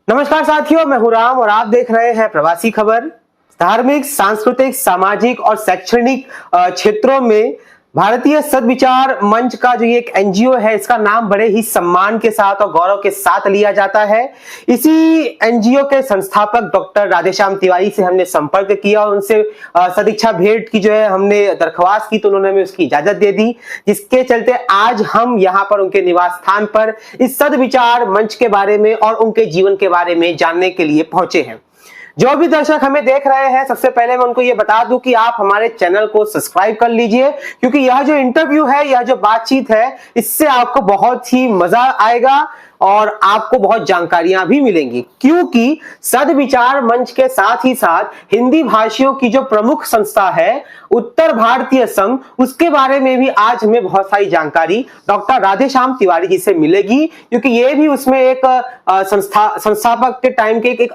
नमस्कार साथियों, मैं हूं राम और आप देख रहे हैं प्रवासी खबर। धार्मिक, सांस्कृतिक, सामाजिक और शैक्षणिक क्षेत्रों में भारतीय सद्विचार मंच का जो ये एक एनजीओ है, इसका नाम बड़े ही सम्मान के साथ और गौरव के साथ लिया जाता है। इसी एनजीओ के संस्थापक डॉक्टर राधेश्याम तिवारी से हमने संपर्क किया और उनसे सदिच्छा भेंट की जो है हमने दरख्वास्त की, तो उन्होंने हमें उसकी इजाजत दे दी, जिसके चलते आज हम यहाँ पर उनके निवास स्थान पर इस सद्विचार मंच के बारे में और उनके जीवन के बारे में जानने के लिए पहुंचे हैं। जो भी दर्शक हमें देख रहे हैं, सबसे पहले मैं उनको ये बता दूं कि आप हमारे चैनल को सब्सक्राइब कर लीजिए, क्योंकि यह जो इंटरव्यू है, यह जो बातचीत है, इससे आपको बहुत ही मजा आएगा और आपको बहुत जानकारियां भी मिलेंगी। क्योंकि सद्विचार मंच के साथ ही साथ हिंदी भाषियों की जो प्रमुख संस्था है उत्तर भारतीय संघ, उसके बारे में भी आज हमें बहुत सारी जानकारी डॉक्टर राधेश्याम तिवारी जी से मिलेगी, क्योंकि ये भी उसमें एक संस्थापक के टाइम के एक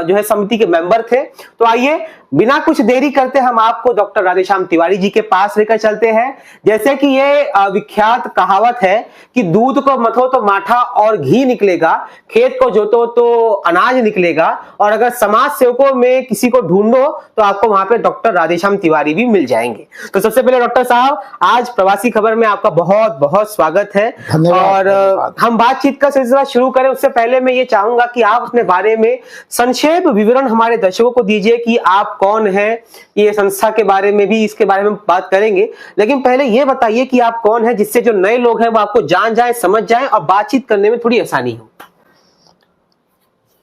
जो है समिति के मेंबर थे। तो आइए बिना कुछ देरी करते हम आपको डॉक्टर राधेश्याम तिवारी जी के पास लेकर चलते हैं। जैसे कि ये विख्यात कहावत है कि दूध को मथो तो माठा और घी निकलेगा, खेत को जोतो तो अनाज निकलेगा, और अगर समाज सेवकों में किसी को ढूंढो तो आपको वहां पे डॉक्टर राधेश्याम तिवारी भी मिल जाएंगे। तो सबसे पहले डॉक्टर साहब, आज प्रवासी खबर में आपका बहुत बहुत स्वागत है। और हम बातचीत का सिलसिला शुरू करें उससे पहले मैं ये चाहूंगा कि आप अपने बारे में संक्षेप विवरण हमारे दर्शकों को दीजिए कि आप कौन है। ये संस्था के बारे में भी, इसके बारे में बात करेंगे, लेकिन पहले ये बताइए कि आप कौन है, जिससे जो नए लोग हैं वो आपको जान जाए, समझ जाए और बातचीत करने में थोड़ी आसानी हो।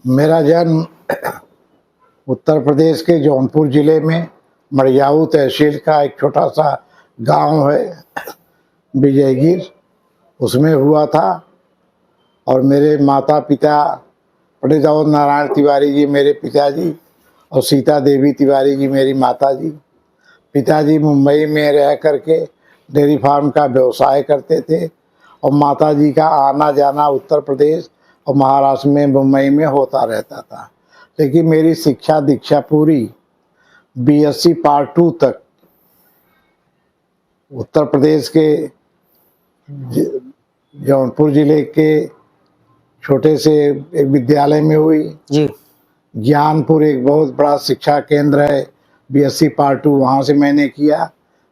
मेरा जन्म उत्तर प्रदेश के जौनपुर जिले में मड़ियाऊ तहसील का एक छोटा सा गांव है विजयगिर, उसमें हुआ था। और मेरे माता पिता पंडित दाऊद नारायण तिवारी जी मेरे पिताजी और सीता देवी तिवारी जी मेरी माताजी। पिताजी मुंबई में रह करके डेयरी फार्म का व्यवसाय करते थे और माताजी का आना जाना उत्तर प्रदेश और महाराष्ट्र में, मुंबई में होता रहता था। लेकिन मेरी शिक्षा दीक्षा पूरी बीएससी पार्ट 2 तक उत्तर प्रदेश के जौनपुर जिले के छोटे से एक विद्यालय में हुई जी। ज्ञानपुर एक बहुत बड़ा शिक्षा केंद्र है, बीएससी पार्ट 2 वहाँ से मैंने किया।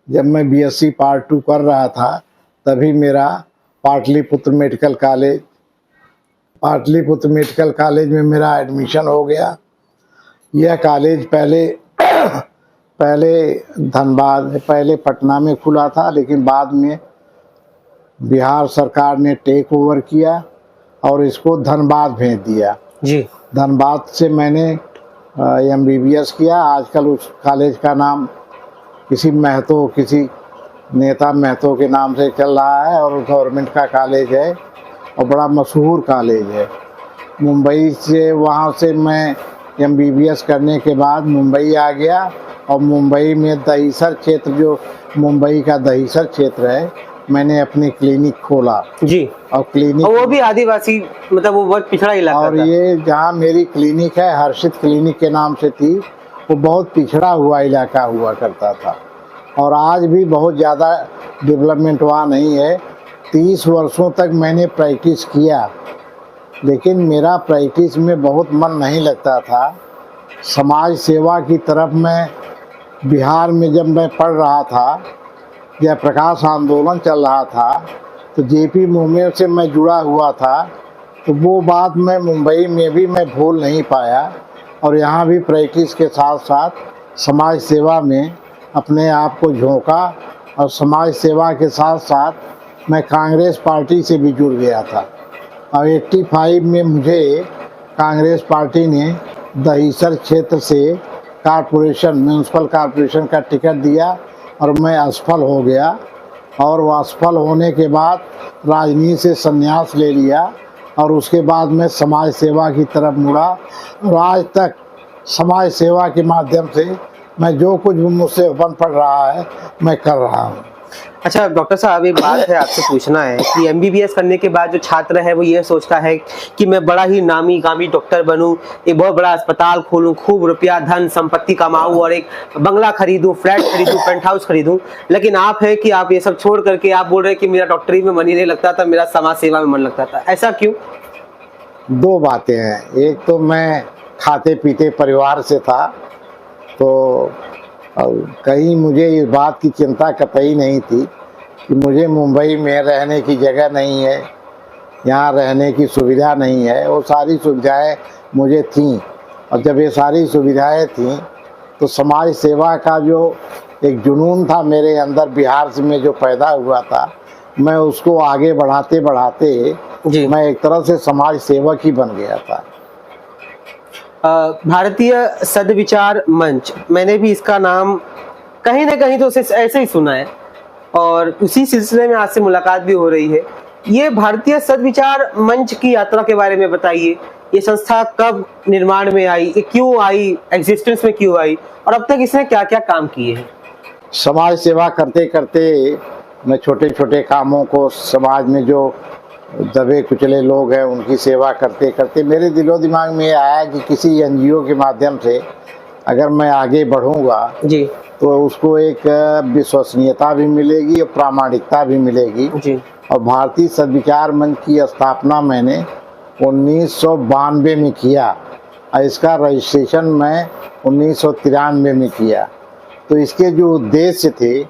जब मैं बीएससी पार्ट 2 कर रहा था तभी मेरा पाटलिपुत्र मेडिकल कॉलेज में मेरा एडमिशन हो गया। यह कॉलेज पहले धनबाद, पहले पटना में खुला था, लेकिन बाद में बिहार सरकार ने टेक ओवर किया और इसको धनबाद भेज दिया जी। धनबाद से मैंने एमबीबीएस किया। आजकल उस कॉलेज का नाम किसी नेता महतो के नाम से चल रहा है और गवर्नमेंट का कॉलेज है और बड़ा मशहूर कॉलेज है। मुंबई से, वहाँ से मैं एमबीबीएस करने के बाद मुंबई आ गया और मुंबई में दहीसर क्षेत्र, जो मुंबई का दहीसर क्षेत्र है, मैंने अपनी क्लिनिक खोला जी। और क्लिनिक, और वो भी आदिवासी, मतलब वो बहुत पिछड़ा इलाका और था। ये जहाँ मेरी क्लिनिक है हर्षित क्लिनिक के नाम से थी, वो बहुत पिछड़ा हुआ इलाका हुआ करता था और आज भी बहुत ज़्यादा डेवलपमेंट वहाँ नहीं है। 30 वर्षों तक मैंने प्रैक्टिस किया, लेकिन मेरा प्रैक्टिस में बहुत मन नहीं लगता था। समाज सेवा की तरफ मैं, बिहार में जब मैं पढ़ रहा था, जब प्रकाश आंदोलन चल रहा था, तो जेपी मूवमेंट से मैं जुड़ा हुआ था, तो वो बात मैं मुंबई में भी मैं भूल नहीं पाया और यहाँ भी प्रैक्टिस के साथ साथ समाज सेवा में अपने आप को झोंका और समाज सेवा के साथ साथ मैं कांग्रेस पार्टी से भी जुड़ गया था। और 85 में मुझे कांग्रेस पार्टी ने दहीसर क्षेत्र से म्यूनसिपल कॉरपोरेशन का टिकट दिया और मैं असफल हो गया। और वो असफल होने के बाद राजनीति से संन्यास ले लिया और उसके बाद मैं समाज सेवा की तरफ मुड़ा और आज तक समाज सेवा के माध्यम से मैं जो कुछ मुझसे बन पड़ रहा है मैं कर रहा हूँ। अच्छा डॉक्टर साहब, एक बात है आपसे पूछना है कि एमबीबीएस करने के बाद जो छात्र है वो ये सोचता है कि मैं बड़ा ही नामी गामी डॉक्टर बनूं, एक बहुत बड़ा अस्पताल खोलूं, खूब रुपया धन संपत्ति कमाऊं और एक बंगला खरीदूं, फ्लैट खरीदूं, पेंट हाउस खरीदूं। लेकिन आप है कि आप ये सब छोड़ करके आप बोल रहे हैं कि मेरा डॉक्टरी में मन ही नहीं लगता था, मेरा समाज सेवा में मन लगता था। ऐसा क्यों? दो बातें हैं। एक तो मैं खाते पीते परिवार से था, तो कहीं मुझे इस बात की चिंता कतई नहीं थी कि मुझे मुंबई में रहने की जगह नहीं है, यहाँ रहने की सुविधा नहीं है। वो सारी सुविधाएं मुझे थीं, और जब ये सारी सुविधाएं थीं तो समाज सेवा का जो एक जुनून था मेरे अंदर बिहार से में जो पैदा हुआ था, मैं उसको आगे बढ़ाते बढ़ाते जी। मैं एक तरह से समाज सेवक ही बन गया था। भारतीय सद्विचार मंच, मैंने भी इसका नाम कहीं ना कहीं तो उसे ऐसे ही सुना है, और उसी सिलसिले में आज से मुलाकात भी हो रही है। ये भारतीय सद्विचार मंच की यात्रा के बारे में बताइए। ये संस्था कब निर्माण में आई, ये क्यों आई, एग्जिस्टेंस में क्यों आई, और अब तक इसने क्या क्या काम किए हैं? समाज सेवा करते करते मैं छोटे छोटे कामों को, समाज में जो दबे कुचले लोग हैं उनकी सेवा करते करते मेरे दिलो दिमाग में ये आया कि किसी एनजीओ के माध्यम से अगर मैं आगे बढ़ूंगा जी तो उसको एक विश्वसनीयता भी मिलेगी और प्रामाणिकता भी मिलेगी। जी। और भारतीय सद्विचार मंच की स्थापना मैंने 1992 में किया, और इसका रजिस्ट्रेशन मैं 1993 में किया। तो इसके जो उद्देश्य थे,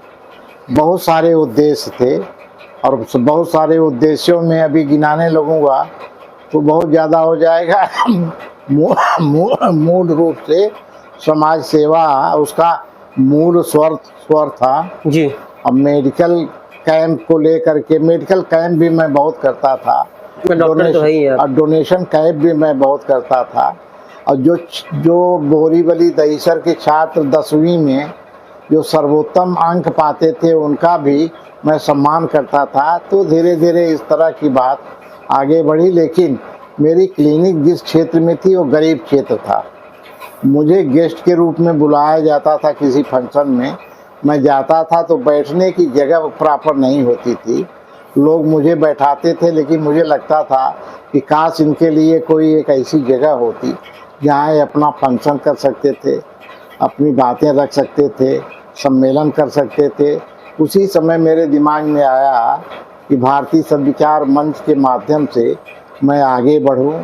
बहुत सारे उद्देश्य थे, और बहुत सारे उद्देश्यों में अभी गिनाने लगूंगा तो बहुत ज़्यादा हो जाएगा। मूल रूप से समाज सेवा उसका मूल स्वर था जी। और मेडिकल कैंप को लेकर के, मेडिकल कैंप भी मैं बहुत करता था, डॉक्टर तो है ही आप। और डोनेशन कैंप भी मैं बहुत करता था। और जो बोरीवली दहीसर के छात्र 10वीं में जो सर्वोत्तम अंक पाते थे उनका भी मैं सम्मान करता था। तो धीरे धीरे इस तरह की बात आगे बढ़ी, लेकिन मेरी क्लिनिक जिस क्षेत्र में थी वो गरीब क्षेत्र था। मुझे गेस्ट के रूप में बुलाया जाता था किसी फंक्शन में, मैं जाता था तो बैठने की जगह प्रॉपर नहीं होती थी। लोग मुझे बैठाते थे, लेकिन मुझे लगता था कि काश इनके लिए कोई एक ऐसी जगह होती जहाँ ये अपना फंक्शन कर सकते थे, अपनी बातें रख सकते थे, सम्मेलन कर सकते थे। उसी समय मेरे दिमाग में आया कि भारतीय सद्विचार मंच के माध्यम से मैं आगे बढ़ूं,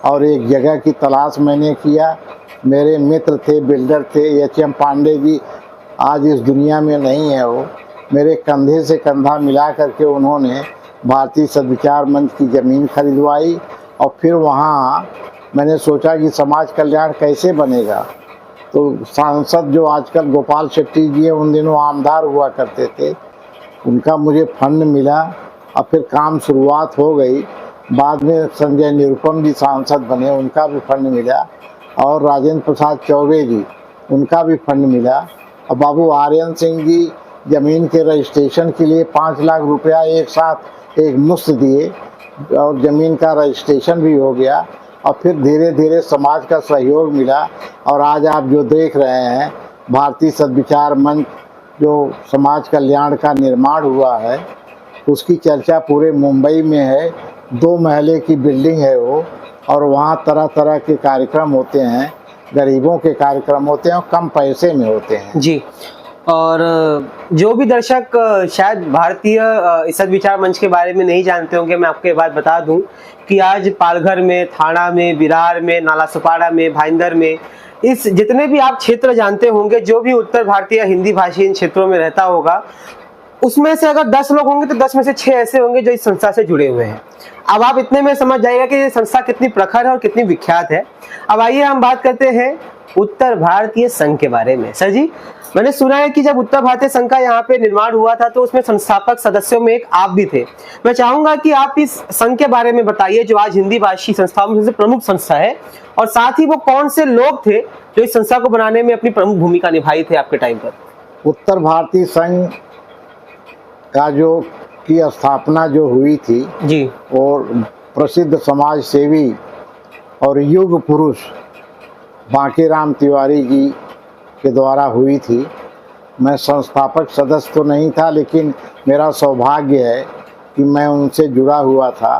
और एक जगह की तलाश मैंने किया। मेरे मित्र थे, बिल्डर थे, एच.एम. पांडे जी, आज इस दुनिया में नहीं है। वो मेरे कंधे से कंधा मिला करके उन्होंने भारतीय सद्विचार मंच की ज़मीन खरीदवाई, और फिर वहाँ मैंने सोचा कि समाज कल्याण कैसे बनेगा। तो सांसद जो आजकल गोपाल शेट्टी जी हैं, उन दिनों आमदार हुआ करते थे, उनका मुझे फंड मिला और फिर काम शुरुआत हो गई। बाद में संजय निरुपम जी सांसद बने, उनका भी फंड मिला, और राजेंद्र प्रसाद चौबे जी, उनका भी फंड मिला। और बाबू आर्यन सिंह जी ज़मीन के रजिस्ट्रेशन के लिए 5 लाख रुपया एक साथ एक मुश्त दिए, और ज़मीन का रजिस्ट्रेशन भी हो गया। और फिर धीरे धीरे समाज का सहयोग मिला, और आज आप जो देख रहे हैं भारतीय सद्विचार मंच जो समाज कल्याण का निर्माण हुआ है, उसकी चर्चा पूरे मुंबई में है। 2 महले की बिल्डिंग है वो, और वहाँ तरह तरह के कार्यक्रम होते हैं, गरीबों के कार्यक्रम होते हैं और कम पैसे में होते हैं। जी। और जो भी दर्शक शायद भारतीय सद्विचार मंच के बारे में नहीं जानते होंगे, मैं आपको ये बात बता दूं कि आज पालघर में, थाना में, विरार में, नालासोपारा में, भाईंदर में, इस जितने भी आप क्षेत्र जानते होंगे, जो भी उत्तर भारतीय हिंदी भाषी इन क्षेत्रों में रहता होगा, उसमें से अगर 10 लोग होंगे तो 10 में से 6 ऐसे होंगे जो इस संस्था से जुड़े हुए हैं। अब आप इतने में समझ जाइएगा कि ये संस्था कितनी प्रखर है और कितनी विख्यात है। अब आइए हम बात करते हैं उत्तर भारतीय संघ के बारे में। सर जी, मैंने सुना है कि जब उत्तर भारतीय संघ का यहाँ पे निर्माण हुआ था तो उसमें संस्थापक सदस्यों में एक आप भी थे। मैं चाहूंगा कि आप इस संघ के बारे में बताइए, जो आज हिंदी भाषी संस्थाओं में सबसे प्रमुख संस्था है, और साथ ही वो कौन से लोग थे जो इस संस्था को बनाने में अपनी प्रमुख भूमिका निभाई थे आपके टाइम पर। उत्तर भारतीय संघ का जो की स्थापना जो हुई थी जी, और प्रसिद्ध समाज सेवी और युग पुरुष बांकीराम तिवारी जी के द्वारा हुई थी। मैं संस्थापक सदस्य तो नहीं था, लेकिन मेरा सौभाग्य है कि मैं उनसे जुड़ा हुआ था।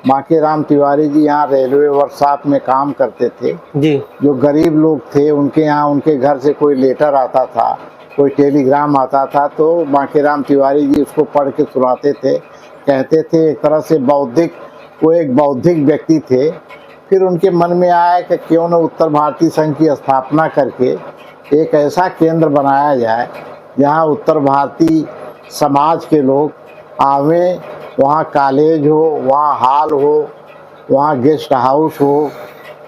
बांकीराम तिवारी जी यहाँ रेलवे वर्कशॉप में काम करते थे जी। जो गरीब लोग थे उनके यहाँ, उनके घर से कोई लेटर आता था, कोई टेलीग्राम आता था, तो बांकीराम तिवारी जी उसको पढ़ के सुनाते थे, कहते थे। एक तरह से बौद्धिक वो एक बौद्धिक व्यक्ति थे। फिर उनके मन में आया कि क्यों न उत्तर भारतीय संघ की स्थापना करके एक ऐसा केंद्र बनाया जाए जहाँ उत्तर भारतीय समाज के लोग आवें, वहाँ कॉलेज हो, वहाँ हॉल हो, वहाँ गेस्ट हाउस हो,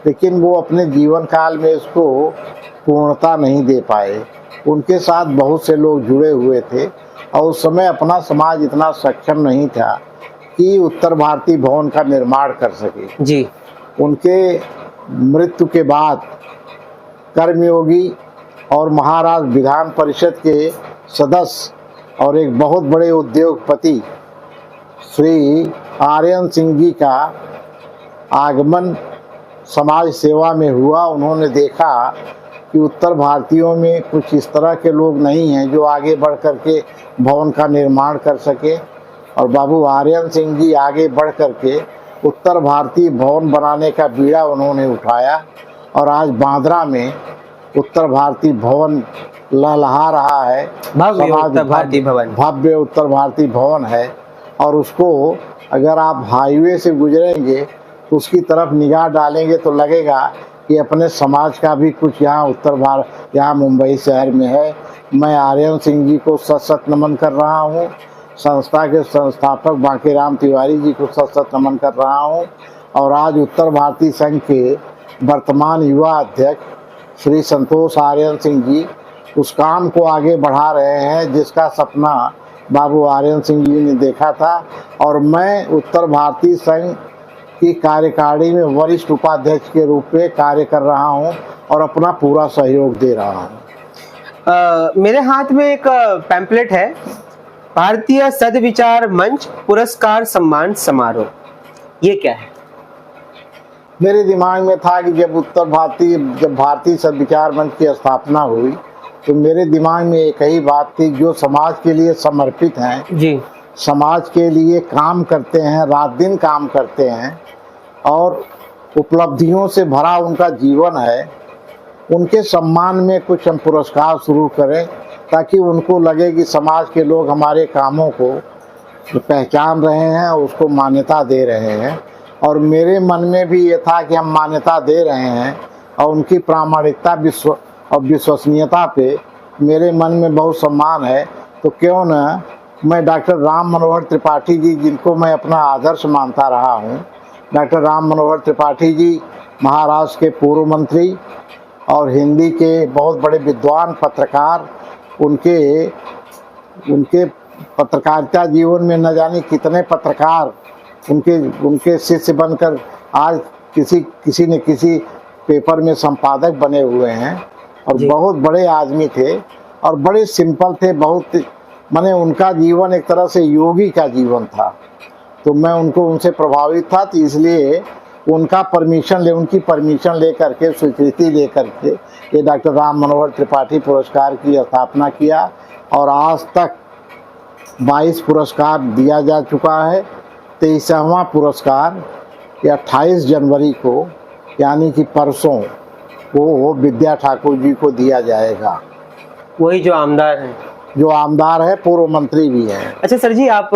लेकिन वो अपने जीवन काल में इसको पूर्णता नहीं दे पाए। उनके साथ बहुत से लोग जुड़े हुए थे और उस समय अपना समाज इतना सक्षम नहीं था कि उत्तर भारतीय भवन का निर्माण कर सके। जी। उनके मृत्यु के बाद कर्मयोगी और महाराष्ट्र विधान परिषद के सदस्य और एक बहुत बड़े उद्योगपति श्री आर्यन सिंह जी का आगमन समाज सेवा में हुआ। उन्होंने देखा कि उत्तर भारतीयों में कुछ इस तरह के लोग नहीं हैं जो आगे बढ़ कर के भवन का निर्माण कर सके, और बाबू आर्यन सिंह जी आगे बढ़ कर के उत्तर भारतीय भवन बनाने का बीड़ा उन्होंने उठाया और आज बांद्रा में उत्तर भारतीय भवन लहलहा रहा है। भव्य उत्तर भारतीय भवन, भव्य उत्तर भारतीय भवन है। और उसको अगर आप हाईवे से गुजरेंगे तो उसकी तरफ निगाह डालेंगे तो लगेगा कि अपने समाज का भी कुछ यहाँ उत्तर भारत, यहाँ मुंबई शहर में है। मैं आर्यन सिंह जी को सत सत नमन कर रहा हूँ। संस्था के संस्थापक बांकीराम तिवारी जी को सत सत नमन कर रहा हूँ। और आज उत्तर भारतीय संघ के वर्तमान युवा अध्यक्ष श्री संतोष आर्यन सिंह जी उस काम को आगे बढ़ा रहे हैं जिसका सपना बाबू आर्यन सिंह जी ने देखा था। और मैं उत्तर भारतीय संघ की कार्यकारिणी में वरिष्ठ उपाध्यक्ष के रूप में कार्य कर रहा हूं और अपना पूरा सहयोग दे रहा हूं। मेरे हाथ में एक पैम्पलेट है, भारतीय सद्विचार मंच पुरस्कार सम्मान समारोह। ये क्या है? मेरे दिमाग में था कि जब भारतीय सद्विचार मंच की स्थापना हुई तो मेरे दिमाग में एक ही बात थी, जो समाज के लिए समर्पित हैं जी, समाज के लिए काम करते हैं, रात दिन काम करते हैं और उपलब्धियों से भरा उनका जीवन है, उनके सम्मान में कुछ हम पुरस्कार शुरू करें ताकि उनको लगे कि समाज के लोग हमारे कामों को पहचान रहे हैं, उसको मान्यता दे रहे हैं। और मेरे मन में भी ये था कि हम मान्यता दे रहे हैं और उनकी प्रामाणिकता और विश्वसनीयता पे मेरे मन में बहुत सम्मान है। तो क्यों न मैं डॉक्टर राम मनोहर त्रिपाठी जी, जिनको मैं अपना आदर्श मानता रहा हूँ, डॉक्टर राम मनोहर त्रिपाठी जी महाराष्ट्र के पूर्व मंत्री और हिंदी के बहुत बड़े विद्वान पत्रकार, उनके पत्रकारिता जीवन में न जाने कितने पत्रकार उनके शिष्य बनकर आज किसी न किसी पेपर में संपादक बने हुए हैं। और बहुत बड़े आदमी थे और बड़े सिंपल थे, बहुत माने उनका जीवन एक तरह से योगी का जीवन था। तो मैं उनसे प्रभावित था, तो इसलिए उनकी परमिशन लेकर के, स्वीकृति लेकर के ये डॉक्टर राम मनोहर त्रिपाठी पुरस्कार की स्थापना किया। और आज तक 22 पुरस्कार दिया जा चुका है। 23वां पुरस्कार 28 जनवरी को यानी कि परसों वो विद्या ठाकुर जी को दिया जाएगा। वही जो आमदार है, पूर्व मंत्री भी है। अच्छा सर जी, आप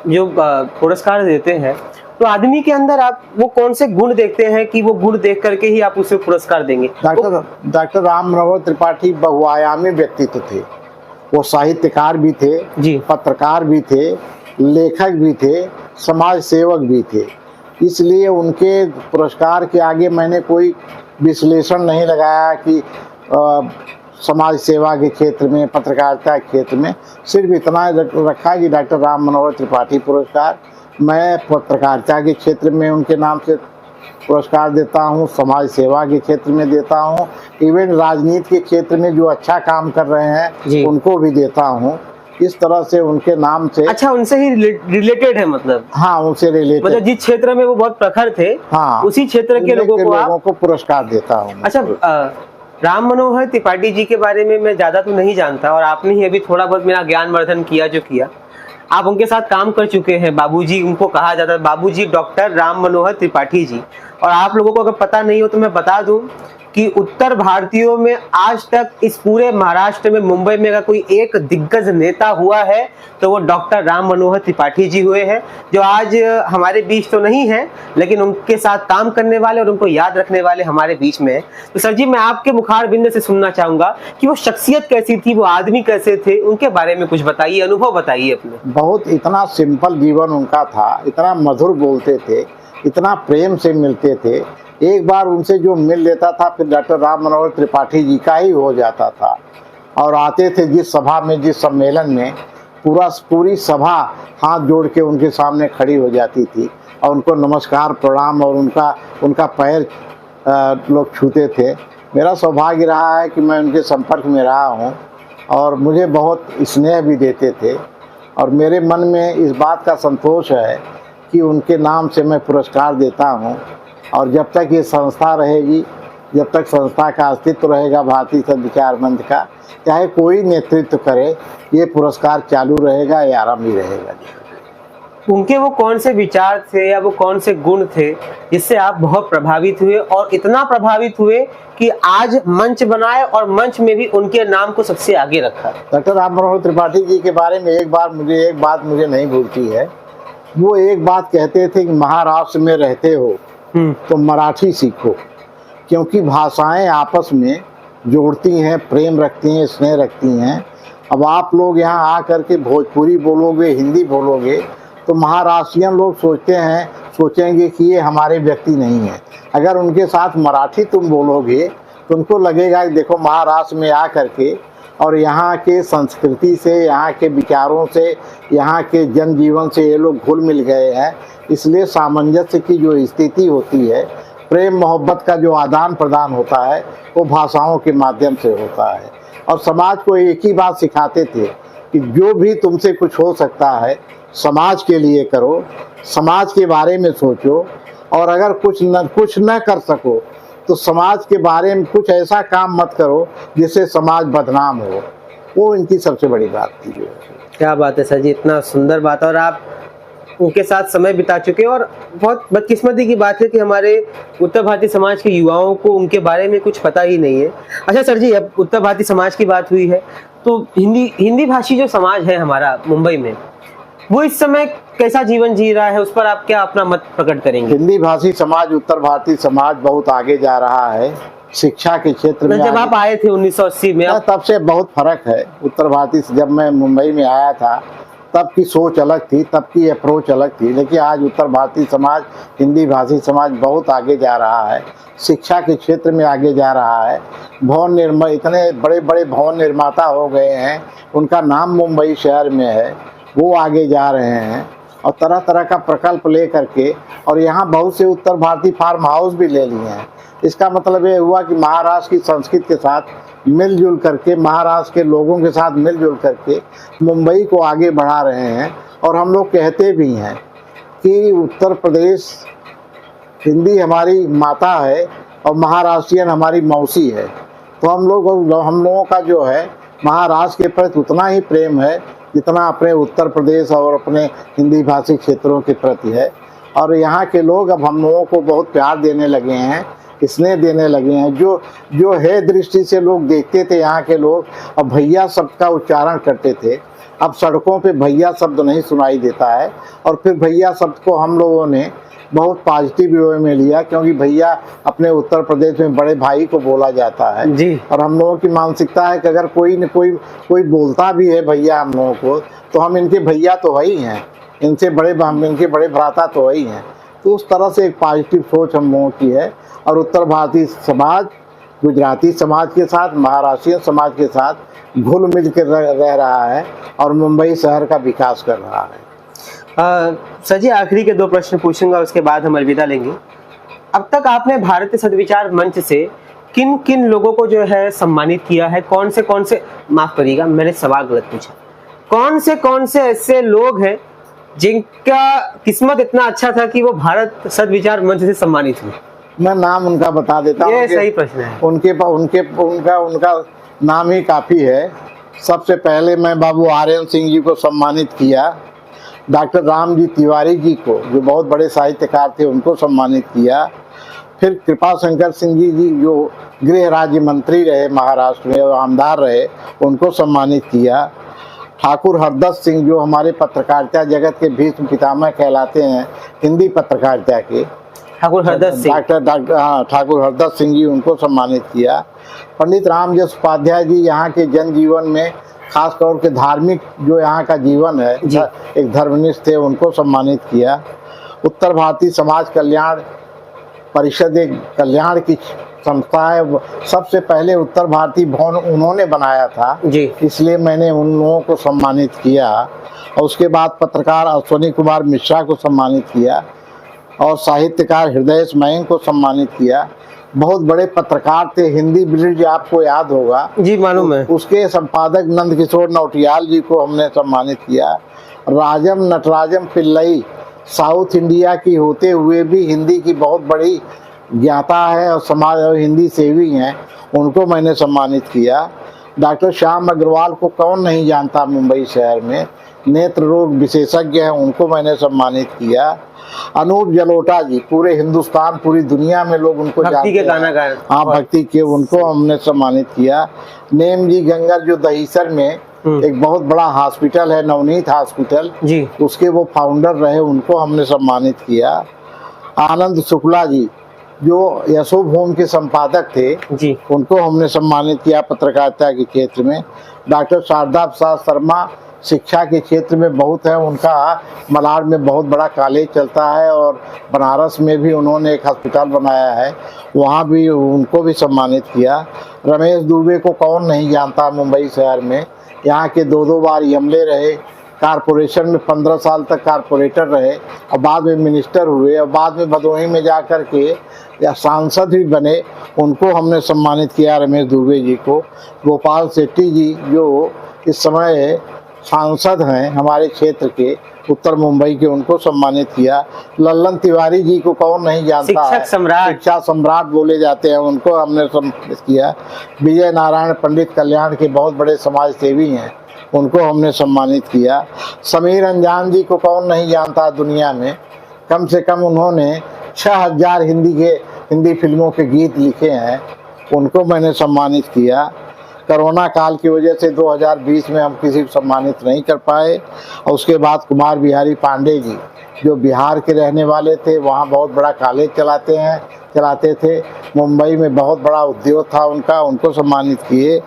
जो पुरस्कार देते हैं तो आदमी के अंदर आप वो कौन से गुण देखते हैं कि वो गुण देख करके ही आप उसे पुरस्कार देंगे? डॉक्टर राम मनोहर त्रिपाठी बहुआयामी व्यक्तित्व थे। वो साहित्यकार भी थे जी, पत्रकार भी थे, लेखक भी थे, समाज सेवक भी थे। इसलिए उनके पुरस्कार के आगे मैंने कोई विश्लेषण नहीं लगाया कि समाज सेवा के क्षेत्र में, पत्रकारिता के क्षेत्र में। सिर्फ इतना रखा कि डॉक्टर राम मनोहर त्रिपाठी पुरस्कार मैं पत्रकारिता के क्षेत्र में उनके नाम से पुरस्कार देता हूँ, समाज सेवा के क्षेत्र में देता हूँ, इवन राजनीति के क्षेत्र में जो अच्छा काम कर रहे हैं उनको भी देता हूँ। इस तरह से उनके नाम से। अच्छा, उनसे ही रिलेटेड है मतलब? हाँ, उनसे रिलेटेड, मतलब जिस क्षेत्र में वो बहुत प्रखर थे, हाँ, उसी क्षेत्र के लोगों को पुरस्कार देता हूँ। अच्छा, राम मनोहर त्रिपाठी जी के बारे में मैं ज्यादा तो नहीं जानता और आपने ही अभी थोड़ा बहुत मेरा ज्ञानवर्धन किया जो किया। आप उनके साथ काम कर चुके हैं, बाबूजी उनको कहा जाता है, बाबूजी डॉक्टर राम मनोहर त्रिपाठी जी। और आप लोगों को अगर पता नहीं हो तो मैं बता दूं कि उत्तर भारतीयों में आज तक इस पूरे महाराष्ट्र में, मुंबई में अगर कोई एक दिग्गज नेता हुआ है तो वो डॉक्टर राम मनोहर त्रिपाठी जी हुए हैं, जो आज हमारे बीच तो नहीं है लेकिन उनके साथ काम करने वाले और उनको याद रखने वाले हमारे बीच में है। तो सर जी, मैं आपके मुखार बिंद से सुनना चाहूंगा कि वो शख्सियत कैसी थी, वो आदमी कैसे थे, उनके बारे में कुछ बताइए, अनुभव बताइए अपने। बहुत इतना सिंपल जीवन उनका था, इतना मधुर बोलते थे, इतना प्रेम से मिलते थे। एक बार उनसे जो मिल लेता था फिर डॉक्टर राम मनोहर त्रिपाठी जी का ही हो जाता था। और आते थे जिस सभा में, जिस सम्मेलन में, पूरी सभा हाथ जोड़ के उनके सामने खड़ी हो जाती थी और उनको नमस्कार प्रणाम और उनका पैर लोग छूते थे। मेरा सौभाग्य रहा है कि मैं उनके संपर्क में रहा हूँ और मुझे बहुत स्नेह भी देते थे। और मेरे मन में इस बात का संतोष है कि उनके नाम से मैं पुरस्कार देता हूँ और जब तक ये संस्था रहेगी, जब तक संस्था का अस्तित्व रहेगा भारतीय सद्विचार मंच का, चाहे कोई नेतृत्व करे, ये पुरस्कार चालू रहेगा या आराम ही रहेगा। उनके वो कौन से विचार थे या वो कौन से गुण थे जिससे आप बहुत प्रभावित हुए और इतना प्रभावित हुए कि आज मंच बनाए और मंच में भी उनके नाम को सबसे आगे रखा? डॉक्टर राम मनोहर त्रिपाठी जी के बारे में एक बात मुझे नहीं भूलती है। वो एक बात कहते थे कि महाराष्ट्र में रहते हो तो मराठी सीखो, क्योंकि भाषाएं आपस में जोड़ती हैं, प्रेम रखती हैं, स्नेह रखती हैं। अब आप लोग यहाँ आकर के भोजपुरी बोलोगे, हिंदी बोलोगे तो महाराष्ट्रियन लोग सोचेंगे कि ये हमारे व्यक्ति नहीं है। अगर उनके साथ मराठी तुम बोलोगे तो उनको लगेगा कि देखो महाराष्ट्र में आ करके और यहाँ के संस्कृति से, यहाँ के विचारों से, यहाँ के जनजीवन से ये लोग घुल मिल गए हैं। इसलिए सामंजस्य की जो स्थिति होती है, प्रेम मोहब्बत का जो आदान प्रदान होता है, वो भाषाओं के माध्यम से होता है। और समाज को एक ही बात सिखाते थे कि जो भी तुमसे कुछ हो सकता है समाज के लिए करो, समाज के बारे में सोचो, और अगर कुछ न कर सको तो समाज के बारे में कुछ ऐसा काम मत करो जिससे समाज बदनाम हो। वो इनकी सबसे बड़ी बात थी। क्या बात है सर जी, इतना सुंदर बात। और आप उनके साथ समय बिता चुके हैं और बहुत बदकिस्मती की बात है कि हमारे उत्तर भारतीय समाज के युवाओं को उनके बारे में कुछ पता ही नहीं है। अच्छा सर जी, अब उत्तर भारतीय समाज की बात हुई है तो हिंदी भाषी जो समाज है हमारा मुंबई में, वो इस समय कैसा जीवन जी रहा है, उस पर आप क्या अपना मत प्रकट करेंगे? हिंदी भाषी समाज, उत्तर भारतीय समाज बहुत आगे जा रहा है शिक्षा के क्षेत्र में। जब आप आए थे 1980 में, तब से बहुत फर्क है। उत्तर भारतीय, जब मैं मुंबई में आया था तब की सोच अलग थी, तब की अप्रोच अलग थी, लेकिन आज उत्तर भारतीय समाज, हिंदी भाषी समाज बहुत आगे जा रहा है, शिक्षा के क्षेत्र में आगे जा रहा है। इतने बड़े बड़े भवन निर्माता हो गए हैं, उनका नाम मुंबई शहर में है, वो आगे जा रहे हैं और तरह तरह का प्रकल्प ले करके, और यहाँ बहुत से उत्तर भारतीय फार्म हाउस भी ले लिए हैं। इसका मतलब ये हुआ कि महाराष्ट्र की संस्कृति के साथ मिलजुल करके, महाराष्ट्र के लोगों के साथ मिलजुल करके मुंबई को आगे बढ़ा रहे हैं। और हम लोग कहते भी हैं कि उत्तर प्रदेश, हिंदी हमारी माता है और महाराष्ट्रियन हमारी मौसी है। तो हम लोगों का जो है महाराष्ट्र के प्रति उतना ही प्रेम है जितना अपने उत्तर प्रदेश और अपने हिंदी भाषी क्षेत्रों के प्रति है। और यहाँ के लोग अब हम लोगों को बहुत प्यार देने लगे हैं, स्नेह देने लगे हैं। जो है दृष्टि से लोग देखते थे यहाँ के लोग, अब भैया शब्द का उच्चारण करते थे, अब सड़कों पे भैया शब्द नहीं सुनाई देता है। और फिर भैया शब्द को हम लोगों ने बहुत पॉजिटिव वे में लिया, क्योंकि भैया अपने उत्तर प्रदेश में बड़े भाई को बोला जाता है जी। और हम लोगों की मानसिकता है कि अगर कोई बोलता भी है भैया हम लोगों को, तो हम इनके भैया तो वही हैं, इनके बड़े भ्राता तो वही हैं। तो उस तरह से एक पॉजिटिव सोच हम लोगों की है। और उत्तर भारतीय समाज गुजराती समाज के साथ, महाराष्ट्रियन समाज के साथ घुल मिल कर रह रहा है और मुंबई शहर का विकास कर रहा है। सर जी, आखिरी के 2 प्रश्न पूछूंगा, उसके बाद हम अलविदा लेंगे। अब तक आपने भारतीय सद्विचार मंच से किन किन लोगों को जो है सम्मानित किया है? कौन से माफ करिएगा, मैंने सवाल गलत पूछा। कौन से ऐसे लोग हैं जिनका किस्मत इतना अच्छा था कि वो भारत सद्विचार मंच से सम्मानित हुए? मैं नाम उनका बता देता हूँ। ये सही प्रश्न है। उनका नाम ही काफी है। सबसे पहले मैं बाबू आर्यन सिंह जी को सम्मानित किया, डॉक्टर राम जी तिवारी जी को, जो बहुत बड़े साहित्यकार थे, उनको सम्मानित किया, फिर कृपा शंकर सिंह जी जो गृह राज्य मंत्री रहे महाराष्ट्र में और आमदार रहे, उनको सम्मानित किया। ठाकुर हरदत्त सिंह जो हमारे पत्रकारिता जगत के भीष्म पितामह कहलाते हैं हिंदी पत्रकारिता के, ठाकुर हरदत्त सिंह, ठाकुर हरदत्त सिंह जी, उनको सम्मानित किया। पंडित रामजस उपाध्याय जी यहाँ के जनजीवन में खास तौर के धार्मिक जो यहाँ का जीवन है, एक धर्मनिष्ठ थे, उनको सम्मानित किया। उत्तर भारतीय समाज कल्याण परिषद एक कल्याण की संस्था है, सबसे पहले उत्तर भारतीय भवन उन्होंने बनाया था जी, इसलिए मैंने उन लोगों को सम्मानित किया। और उसके बाद पत्रकार अश्वनी कुमार मिश्रा को सम्मानित किया और साहित्यकार हृदय मयंक को सम्मानित किया। बहुत बड़े पत्रकार थे, हिंदी ब्रिज आपको याद होगा जी, मालूम है। उसके संपादक नंद किशोर नौटियाल जी को हमने सम्मानित किया। राजम नटराजम पिल्लई साउथ इंडिया की होते हुए भी हिंदी की बहुत बड़ी ज्ञाता है और समाज और हिंदी सेवी हैं, उनको मैंने सम्मानित किया। डॉक्टर श्याम अग्रवाल को कौन नहीं जानता मुंबई शहर में, नेत्र रोग विशेषज्ञ हैं, उनको मैंने सम्मानित किया। अनूप जलोटा जी, पूरे हिंदुस्तान पूरी दुनिया में लोग उनको भक्ति के गाना गाए, हाँ भक्ति के, उनको हमने सम्मानित किया। नेम जी गंगर जो दहीसर में एक बहुत बड़ा हॉस्पिटल है, नवनीत हॉस्पिटल जी, उसके वो फाउंडर रहे, उनको हमने सम्मानित किया। आनंद शुक्ला जी जो यशोभूम के संपादक थे जी, उनको हमने सम्मानित किया पत्रकारिता के क्षेत्र में। डॉक्टर शारदा प्रसाद शर्मा शिक्षा के क्षेत्र में बहुत है, उनका मलाड में बहुत बड़ा कॉलेज चलता है और बनारस में भी उन्होंने एक अस्पताल बनाया है, वहाँ भी उनको भी सम्मानित किया। रमेश दुबे को कौन नहीं जानता मुंबई शहर में, यहाँ के 2 बार एमएलए रहे, कारपोरेशन में 15 साल तक कारपोरेटर रहे और बाद में मिनिस्टर हुए और बाद में भदोही में जा कर के या सांसद भी बने, उनको हमने सम्मानित किया रमेश दुबे जी को। गोपाल शेट्टी जी जो इस समय सांसद हैं हमारे क्षेत्र के उत्तर मुंबई के, उनको सम्मानित किया। लल्लन तिवारी जी को कौन नहीं जानता है, शिक्षा सम्राट बोले जाते हैं, उनको हमने सम्मानित किया। विजय नारायण पंडित कल्याण के बहुत बड़े समाज सेवी हैं, उनको हमने सम्मानित किया। समीर अंजान जी को कौन नहीं जानता दुनिया में, कम से कम उन्होंने 6000 हिंदी फिल्मों के गीत लिखे हैं, उनको मैंने सम्मानित किया। कोरोना काल की वजह से 2020 में हम किसी को सम्मानित नहीं कर पाए। और उसके बाद कुमार बिहारी पांडे जी जो बिहार के रहने वाले थे, वहाँ बहुत बड़ा कॉलेज चलाते थे, मुंबई में बहुत बड़ा उद्योग था उनका, उनको सम्मानित किए।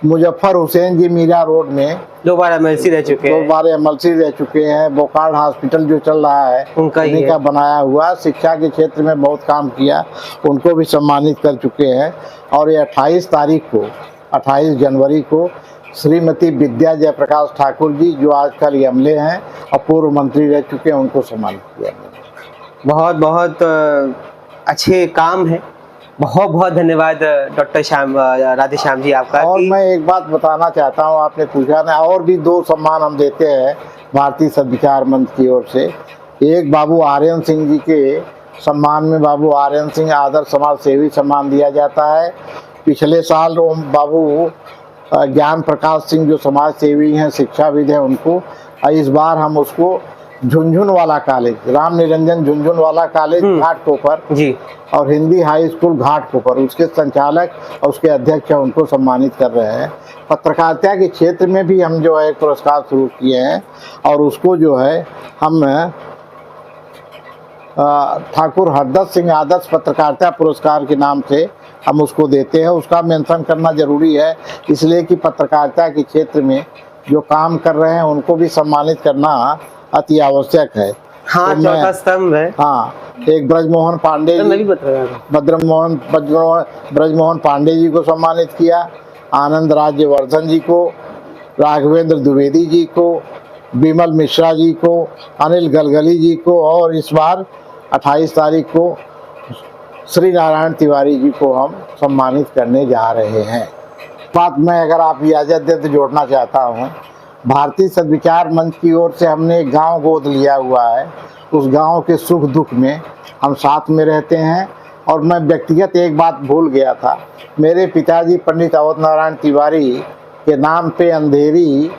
मुजफ्फर हुसैन जी मीरा रोड में 2 बार एमएलसी रह चुके हैं। बोकार्ड हॉस्पिटल जो चल रहा है उन्हीं का बनाया हुआ, शिक्षा के क्षेत्र में बहुत काम किया, उनको भी सम्मानित कर चुके हैं। और ये 28 जनवरी को श्रीमती विद्या जयप्रकाश ठाकुर जी जो आजकल एमएलए हैं और पूर्व मंत्री रह चुके हैं, उनको सम्मानित किया। बहुत बहुत अच्छे काम है, बहुत बहुत धन्यवाद डॉक्टर राधेश्याम जी आपका। और मैं एक बात बताना चाहता हूँ, आपने पूछा ना, और भी 2 सम्मान हम देते हैं भारतीय सद्विचार मंच की ओर से। एक बाबू आर्यन सिंह जी के सम्मान में बाबू आर्यन सिंह आदर्श समाज सेवी सम्मान दिया जाता है। पिछले साल बाबू ज्ञान प्रकाश सिंह जो समाज सेवी हैं, शिक्षाविद हैं, उनको, इस बार हम उसको झुंझुनवाला कॉलेज, राम निरंजन झुंझुनवाला कॉलेज घाटकोपर जी और हिंदी हाई स्कूल घाटकोपर, उसके संचालक और उसके अध्यक्ष हैं, उनको सम्मानित कर रहे हैं। पत्रकारिता के क्षेत्र में भी हम जो है पुरस्कार शुरू किए हैं और उसको जो है हम ठाकुर हरदत्त सिंह आदर्श पत्रकारिता पुरस्कार के नाम से हम उसको देते हैं। उसका मेंशन करना जरूरी है, इसलिए कि पत्रकारिता के क्षेत्र में जो काम कर रहे हैं उनको भी सम्मानित करना अति आवश्यक है। हाँ, तो चौथा स्तंभ है। हाँ, एक ब्रजमोहन पांडे जी, ब्रजमोहन पांडे जी को सम्मानित किया, आनंद राज्यवर्धन जी को, राघवेंद्र द्विवेदी जी को, विमल मिश्रा जी को, अनिल गलगली जी को, और इस बार 28 तारीख को श्री नारायण तिवारी जी को हम सम्मानित करने जा रहे हैं। बात मैं अगर आप इजाज़त दें तो जोड़ना चाहता हूँ। भारतीय सद्विचार मंच की ओर से हमने एक गांव गोद लिया हुआ है, उस गांव के सुख दुख में हम साथ में रहते हैं। और मैं व्यक्तिगत एक बात भूल गया था, मेरे पिताजी पंडित अवध नारायण तिवारी के नाम पे अंधेरी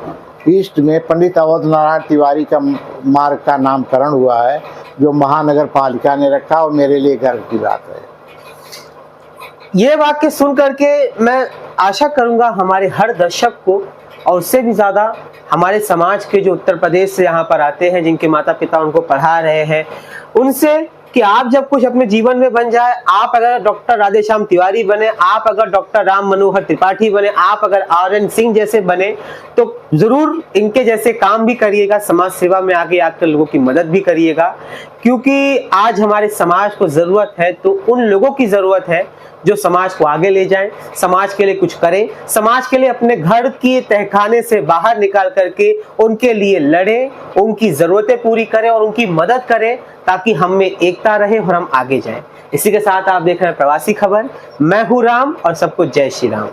ईस्ट में पंडित अवध नारायण तिवारी का मार्ग का नामकरण हुआ है, जो महानगर पालिका ने रखा और मेरे लिए गर्व की बात है। ये वाक्य सुन करके मैं आशा करूंगा हमारे हर दर्शक को और उससे भी ज्यादा हमारे समाज के जो उत्तर प्रदेश से यहाँ पर आते हैं, जिनके माता पिता उनको पढ़ा रहे हैं, उनसे कि आप जब कुछ अपने जीवन में बन जाए, आप अगर डॉक्टर राधेश्याम तिवारी बने, आप अगर डॉक्टर राम मनोहर त्रिपाठी बने, आप अगर RN सिंह जैसे बने, तो जरूर इनके जैसे काम भी करिएगा, समाज सेवा में आगे आकर लोगों की मदद भी करिएगा, क्योंकि आज हमारे समाज को जरूरत है तो उन लोगों की जरूरत है जो समाज को आगे ले जाएं, समाज के लिए कुछ करें, समाज के लिए अपने घर के तहखाने से बाहर निकाल करके उनके लिए लड़ें, उनकी जरूरतें पूरी करें और उनकी मदद करें, ताकि हम में एकता रहे और हम आगे जाएं। इसी के साथ आप देख रहे हैं प्रवासी खबर। मैं हूं राम और सबको जय श्री राम।